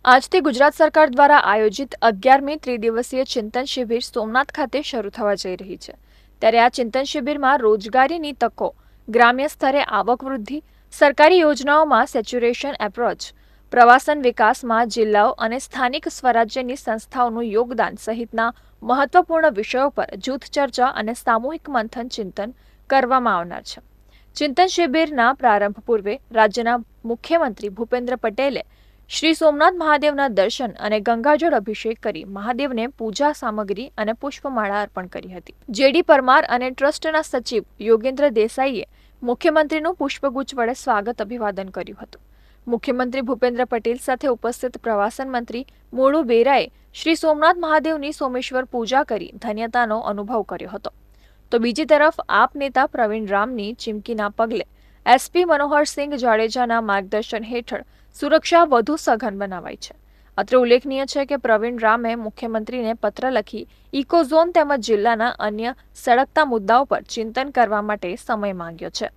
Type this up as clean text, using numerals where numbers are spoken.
આજથી ગુજરાત સરકાર દ્વારા આયોજિત 11મી ત્રિદિવસીય ચિંતન શિબિર સોમનાથ ખાતે શરૂ થવા જઈ રહી છે। ત્યારે આ ચિંતન શિબિરમાં રોજગારીની તકો, ગ્રામ્ય સ્તરે આવક વૃદ્ધિ, સરકારી યોજનાઓમાં સેચ્યુરેશન એપ્રોચ, પ્રવાસન વિકાસમાં જિલ્લાઓ અને સ્થાનિક સ્વરાજ્યની સંસ્થાઓનું યોગદાન સહિતના મહત્વપૂર્ણ વિષયો પર જૂથ ચર્ચા અને સામૂહિક મંથન ચિંતન કરવામાં આવનાર છે। ચિંતન શિબિરના પ્રારંભ પૂર્વે રાજ્યના મુખ્યમંત્રી ભૂપેન્દ્ર પટેલે શ્રી સોમનાથ મહાદેવના દર્શન અને ગંગાજળ અભિષેક કરી મહાદેવને પૂજા સામગ્રી અને પુષ્પમાળા અર્પણ કરી હતી। જેડી પરમાર અને ટ્રસ્ટના સચિવ યોગેન્દ્ર દેસાઈએ મુખ્યમંત્રીનું પુષ્પગુચ્છ વડે સ્વાગત અભિવાદન કર્યું હતું। મુખ્યમંત્રી ભૂપેન્દ્ર પટેલ સાથે ઉપસ્થિત પ્રવાસન મંત્રી મોળુ બેરાએ શ્રી સોમનાથ મહાદેવની સોમેશ્વર પૂજા કરી ધન્યતાનો અનુભવ કર્યો હતો। તો બીજી તરફ આપ નેતા પ્રવીણ રામની ચીમકીના પગલે એસપી મનોહરસિંહ જાડેજાના માર્ગદર્શન હેઠળ સુરક્ષા વધુ સઘન બનાવાઈ છે। અત્રે ઉલ્લેખનીય છે કે પ્રવીણ રામે મુખ્યમંત્રીને પત્ર લખી ઇકો ઝોન તેમજ જિલ્લાના અન્ય સળગતા મુદ્દાઓ પર ચિંતન કરવા માટે સમય માંગ્યો છે।